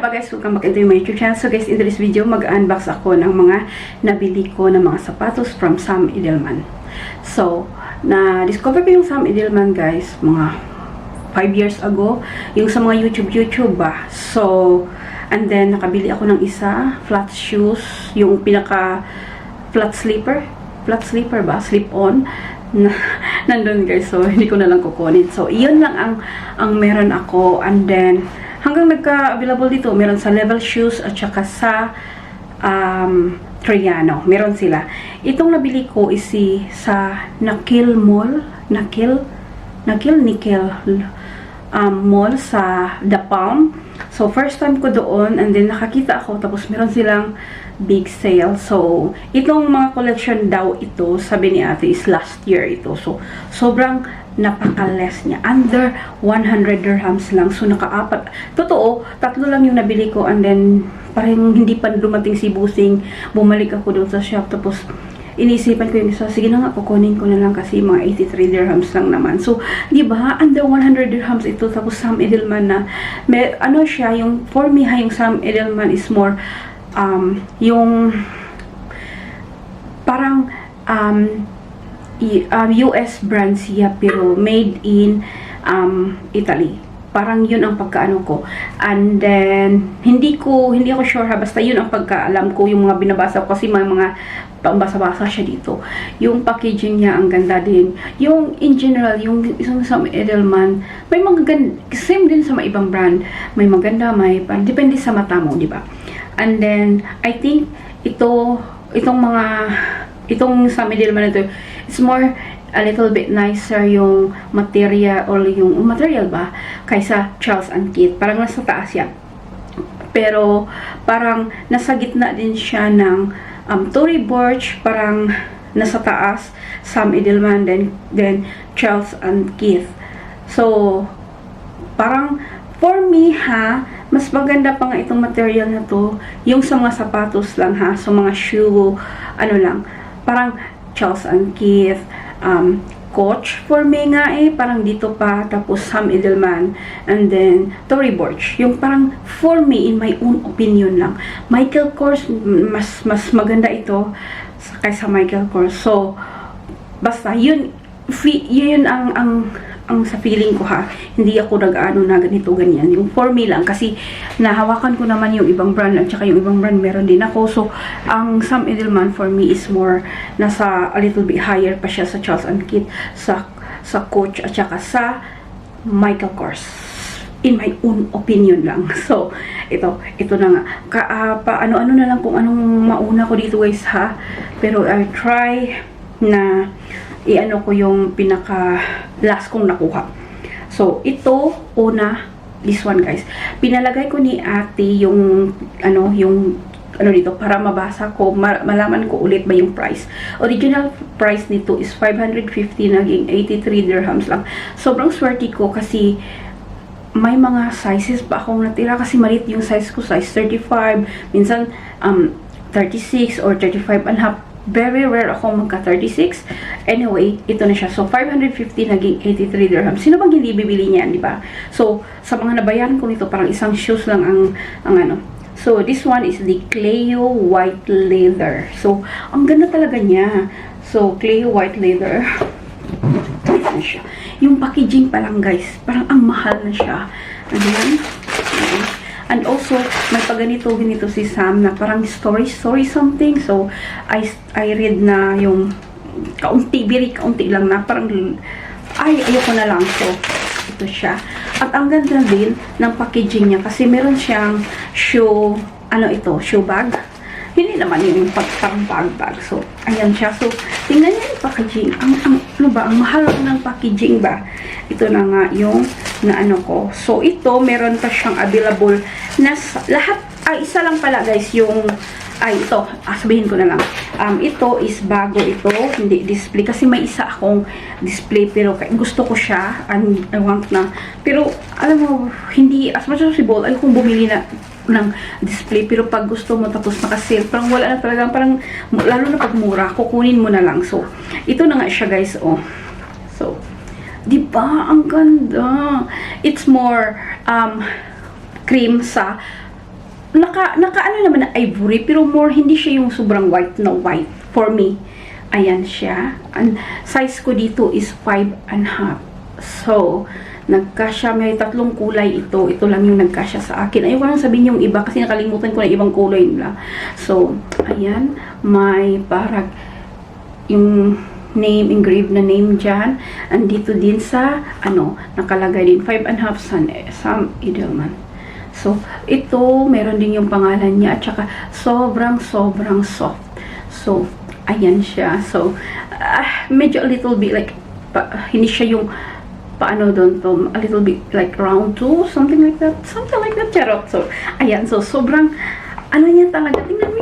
ba guys, welcome back into my YouTube channel. So guys, in this video, mag-unbox ako ng mga nabili ko na mga sapatos from Sam Edelman. So, na-discover ko yung Sam Edelman guys, mga 5 years ago, yung sa mga YouTube ba. So, and then, nakabili ako ng isa, flat shoes, yung pinaka flat sleeper ba, slip-on, nandun guys. So, hindi ko na lang kukunin. So, iyon lang ang meron ako. And then, hanggang nagka-available dito, meron sa Level Shoes at saka sa Triano. Meron sila. Itong nabili ko is sa Nakil Mall. Nakil Mall sa The Palm. So, first time ko doon and then nakakita ako tapos meron silang big sale. So, itong mga collection daw ito, sabi ni ate, is last year ito. So, sobrang napaka-less niya. Under 100 dirhams lang. So, naka-apat. Totoo, 3 lang yung nabili ko and then parang hindi pa dumating si Busing. Bumalik ako doon sa shop. Tapos, inisipan ko yung isa. Sige na nga, kukunin ko na lang kasi mga 83 dirhams lang naman. So, di ba? Under 100 dirhams ito. Tapos, Sam Edelman na. May, ano siya, yung for me ha, yung Sam Edelman is more yung parang US brand siya pero made in Italy. Parang yun ang pagkaano ko. And then hindi ako sure ha, basta yun ang pagkaalam ko, yung mga binabasa ko kasi may mga pambasa-basa siya dito. Yung packaging niya ang ganda din. Yung in general, yung isang Sam Edelman, may mga ganda, same din sa mga ibang brand. May maganda, may depende sa mata mo, di ba? And then I think itong Sam Edelman na ito, it's more a little bit nicer yung material or yung material ba kaysa Charles and Keith. Parang nasa taas yan. Pero parang nasa gitna din siya ng Tory Burch, parang nasa taas Sam Edelman, then Charles and Keith. So parang for me ha, mas maganda pa nga itong material na to yung sa mga sapatos lang ha, sa mga shoe, ano lang, parang Charles and Keith, Coach for me nga parang dito pa, tapos Sam Edelman, and then Tory Burch. Yung parang for me, in my own opinion lang, Michael Kors, mas maganda ito kaysa Michael Kors. So, basta, yun ang sa feeling ko ha, hindi ako nag-ano na ganito ganyan, yung for me lang kasi nahawakan ko naman yung ibang brand at saka yung ibang brand meron din ako. So ang Sam Edelman for me is more nasa a little bit higher pa siya sa Charles and Keith, sa Coach at saka sa Michael Kors, in my own opinion lang. So ito na nga, ano na lang kung anong mauna ko dito guys ha, pero I try na i-ano ko yung pinaka last kong nakuha. So, ito, this one guys. Pinalagay ko ni ate yung dito, para mabasa ko, malaman ko ulit ba yung price. Original price nito is 550, naging 83 dirhams lang. Sobrang swerte ko kasi may mga sizes pa akong natira kasi maliit yung size ko, size 35, minsan 36 or 35 and a half. Very rare ako magka 36. Anyway, ito na siya. So 550 naging 83 dirhams. Sino bang hindi bibili niyan, di ba? So sa mga nabayaran ko nito, parang isang shoes lang ang ano. So this one is the Cleo white leather. So ang ganda talaga niya. So Cleo white leather. Ito na siya. Yung packaging pa lang guys, parang ang mahal na siya. Ayan. And also, may ganito si Sam na parang story something. So, I read na yung kaunti lang na parang, ayoko na lang. So, ito siya. At ang ganda din ng packaging niya kasi meron siyang shoe bag. Hindi naman yung parang bag. So, ayan siya. So, tingnan niyo yung packaging. Ang mahal ng packaging ba? Ito na nga yung ko. So, ito, meron pa siyang available na lahat, isa lang pala guys, yung, ito, sabihin ko na lang. Ito is bago ito, hindi display. Kasi may isa akong display, pero gusto ko siya, and I want na. Pero, alam mo, hindi, as much as possible, ayokong bumili ng display, pero pag gusto mo tapos naka-sale, parang wala na talaga, parang lalo na pag mura, kukunin mo na lang. So, ito na nga siya guys, So, di ba ang ganda? It's more cream sa naka ano naman na ivory, pero more, hindi siya yung sobrang white na white for me. Ayan siya. Ang size ko dito is 5.5. So, nagkasya, may tatlong kulay ito. Ito lang yung nagkasya sa akin. Ayoko lang sabihin yung iba kasi nakalimutan ko na ibang kulay nila. So, ayan, may parang yung name, engraved na name dyan. Andito din sa, nakalagay din, 5.5 Sam Edelman. So, ito, meron din yung pangalan niya, at saka, sobrang soft. So, ayan siya. So, medyo a little bit like, hindi siya yung, paano doon to, a little bit like round 2, something like that, charot. So, ayan, so, sobrang, ano niya talaga, tingnan mo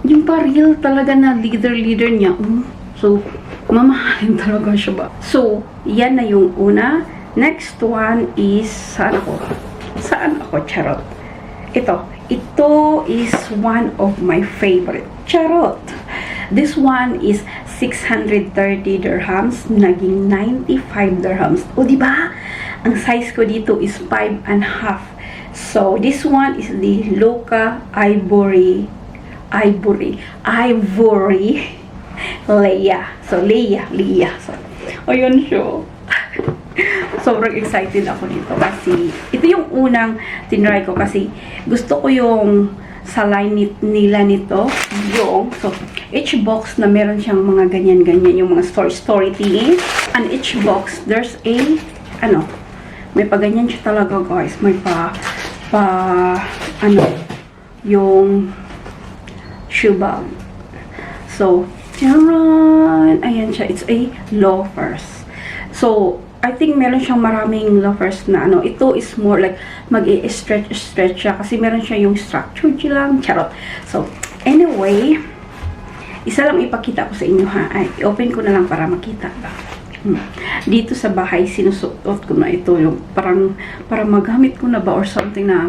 yung pa-real talaga na leader niya. So, mamahalin talaga siya ba? So, yan na yung una. Next one is, saan ako, charot. Ito is one of my favorite. Charot. This one is 630 dirhams, naging 95 dirhams. O, diba? Ang size ko dito is 5.5. So, this one is the Loca Ivory Leia. So, Leia. So, ayun siya. Sobrang excited ako nito kasi ito yung unang tinry ko kasi gusto ko yung sa line nila nito so each box na meron siyang mga ganyan yung mga story thingy, and each box there's a may pa ganyan siya talaga guys, may yung shoe bag. So charan, ayan siya, it's a loafers. So I think meron siyang maraming loafers na ito is more like mag-i-stretch siya kasi meron siya yung structure lang, charot. So, anyway, isa lang ipakita ko sa inyo ha. Ay, i-open ko na lang para makita ba. Dito sa bahay, sinusuot ko na ito yung parang magamit ko na ba or something na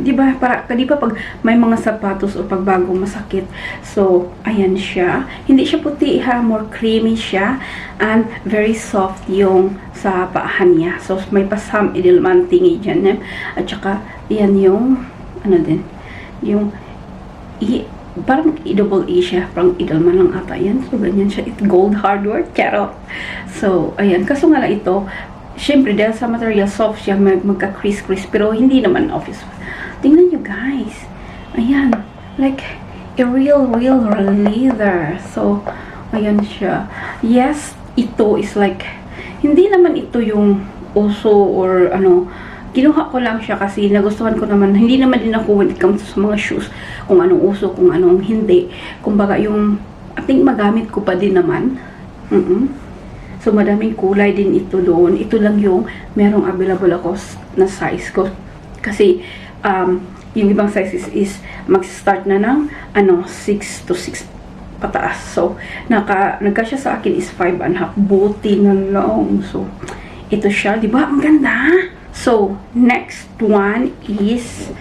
di ba pag may mga sapatos o pag bago masakit. So, ayan siya. Hindi siya puti ha, more creamy siya and very soft yung sa paahan niya. So, may pa Sam Edelman thingy dyan. At saka, yan yung yung parang double E siya, parang Edelman lang ata yan. So, ganyan siya. It's gold hardware, charot. So, ayan. Kaso nga lang ito, syempre, dahil sa material soft siya, magka-crease, pero hindi naman office. Tingnan nyo, guys. Ayan. Like, a real leather. So, ayan siya. Yes, ito is like, hindi naman ito yung uso or kinuha ko lang siya kasi nagustuhan ko naman. Hindi naman din ako when it comes sa mga shoes, kung anong uso, kung anong hindi. Kumbaga yung, I think magamit ko pa din naman. So, madaming kulay din ito doon. Ito lang yung merong available ako na size ko. Kasi, yung ibang sizes is mag-start na ng 6 to 6 pataas. So, nagkasya sa akin is 5.5. Buti na lang. So, ito siya. Diba? Ang ganda. So, next one is,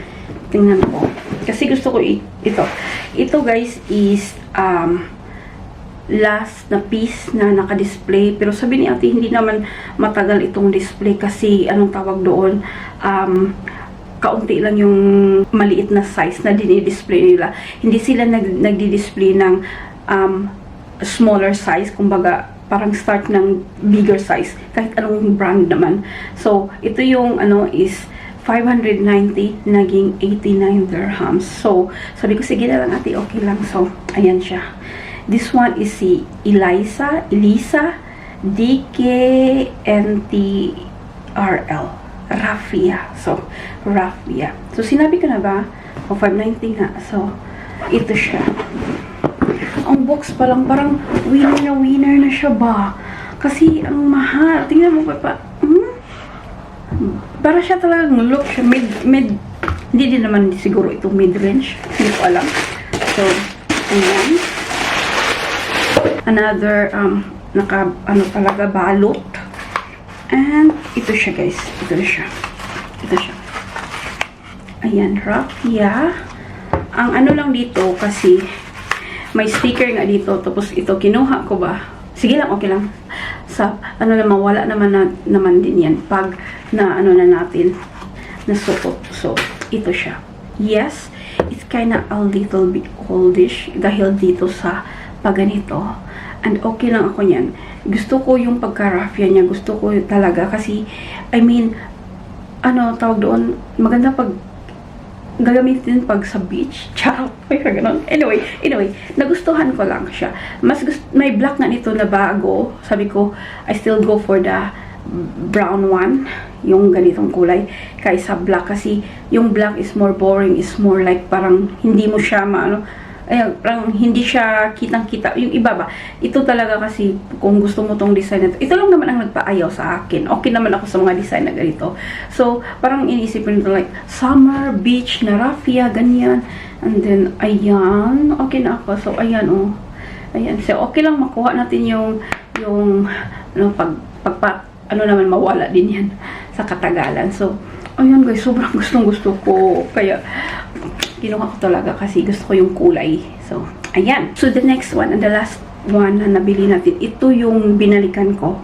tingnan ko. Kasi gusto ko ito. Ito guys is, last na piece na naka-display. Pero sabi ni ate, hindi naman matagal itong display kasi, anong tawag doon, kaunti lang yung maliit na size na dinidisplay nila. Hindi sila nagdi-display ng smaller size, kumbaga, parang start ng bigger size kahit anong brand naman. So ito yung is 590 naging 89 dirhams. So sabi ko sige na lang ate, okay lang. So ayan siya. This one is si Elisa DKNTRL Raffia. So Raffia. So sinabi ko na ba? 590 nga. So ito siya. Ang box pa lang, parang winner na siya ba? Kasi, ang mahal. Tingnan mo pa. Para siya talagang look siya. Mid, hindi din naman siguro ito mid-range. Hindi ko alam. So, ayan. Another, talaga, balot. And, ito siya, guys. Ito siya. Ayan, Raffia. Ang lang dito, kasi, may sticker nga dito, tapos ito, kinuha ko ba? Sige lang, okay lang. Sa, naman, wala naman din yan. Pag, na natin, nasuot. So, ito siya. yes, it's kinda a little bit oldish dahil dito sa paganito. And okay lang ako niyan. Gusto ko yung pagka-raffia niya. Gusto ko talaga kasi, I mean, ano, tawag doon, maganda pag gagamitin pag sa beach. Charot. Ganun. Anyway, nagustuhan ko lang siya. May black nga nito na bago. Sabi ko, I still go for the brown one, yung ganitong kulay, kaysa black. Kasi yung black is more boring, is more like parang hindi mo siya parang hindi siya kitang-kita. Yung iba ba, ito talaga kasi kung gusto mo tong design na ito lang naman ang nagpaayaw sa akin. Okay naman ako sa mga design na ganito. So, parang iniisip ko nito like, summer, beach, na raffia, ganyan. And then, ayan, okay na ako. So, ayan, oh. Ayan. So, okay lang makuha natin yung ano naman, mawala din yan sa katagalan. So, ayan guys, sobrang gustong-gusto ko. Kaya, kinuha ko talaga kasi gusto ko yung kulay. So, ayan. So, the next one and the last one na nabili natin, ito yung binalikan ko.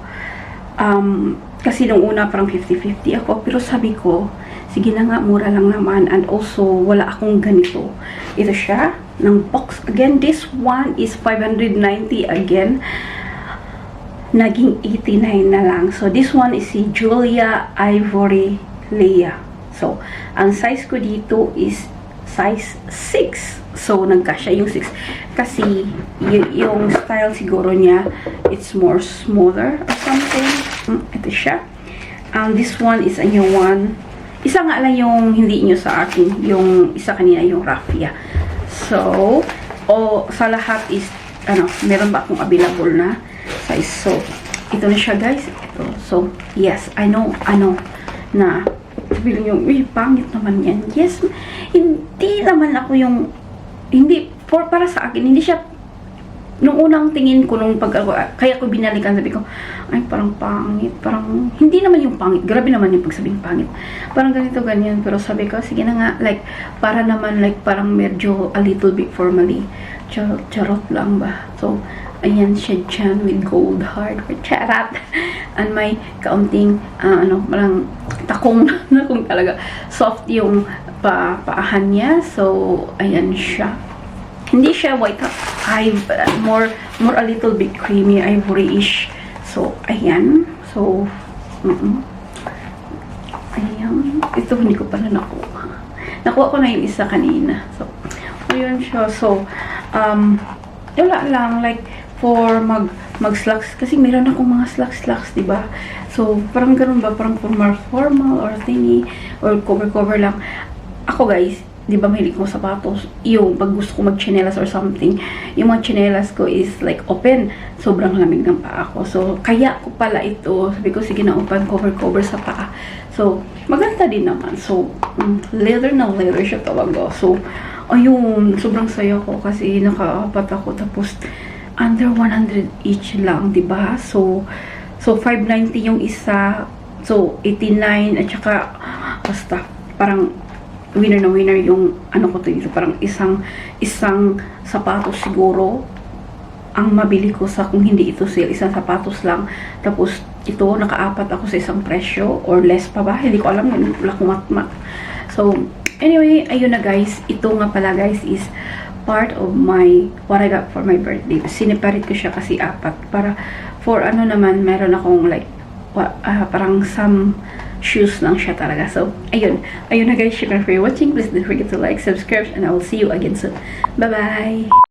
Kasi nung una parang 50-50 ako. Pero sabi ko, sige na nga, mura lang naman. And also, wala akong ganito. Ito siya, ng box. Again, this one is 590 again. Naging 89 na lang. So, this one is si Julia Ivory Leia. So, ang size ko dito is size 6. So, nagkasya yung 6. Kasi, yung style siguro niya, it's more smaller or something. Ito siya. This one is a new one. Isa nga lang yung hindi nyo sa akin. Yung isa kanina, yung raffia. So, sa lahat is, meron ba akong available na size. So, ito na siya guys. Ito. So, yes, I know na sabihin yung, pangit naman yan. Yes, hindi naman ako yung, para sa akin, hindi siya, nung unang tingin ko, kaya ko binalikan, sabi ko, ay, parang pangit, parang, hindi naman yung pangit, grabe naman yung pagsabing pangit, parang ganito, ganyan, pero sabi ko, sige na nga, like, para naman, like, parang medyo a little bit formally, charot lang ba, so, ayan siya dyan with gold heart or charat. And may kaunting, parang takong talaga. Soft yung paahan niya. So, ayan siya. Hindi siya white. More a little bit creamy, ivory-ish. So, ayan. So, ayan. Ito hindi ko pala nakuha. Nakuha ko na yung isa kanina. So, ayan siya. So, wala lang. Like, for mag-slacks. Kasi meron akong mga slacks, diba? So, parang ganun ba? Parang formal or thingy or cover lang. Ako guys, diba mahilig ko sapatos? Yung pag gusto ko mag-chinelas or something, yung mga chinelas ko is like open. Sobrang lamig ng paa ko. So, kaya ko pala ito. Sabi ko, sige na open, cover sa paa. So, maganda din naman. So, leather siya talaga. So, ayun, sobrang saya ko kasi nakaapat ako. Tapos, under 100 each lang, diba? So 590 yung isa. So, 89 at saka basta parang winner na winner yung ko to dito. Parang isang sapatos siguro ang mabili ko sa kung hindi ito sale. Isang sapatos lang. Tapos ito, nakaapat ako sa isang presyo or less pa ba? Hindi ko alam. Wala akong matmat. So, anyway, ayun na guys. Ito nga pala guys is part of what I got for my birthday. Siniparate ko siya kasi apat. Para, for naman, meron akong like, parang some shoes lang siya talaga. So, ayun na guys. Thank you for watching. Please don't forget to like, subscribe, and I will see you again soon. Bye-bye!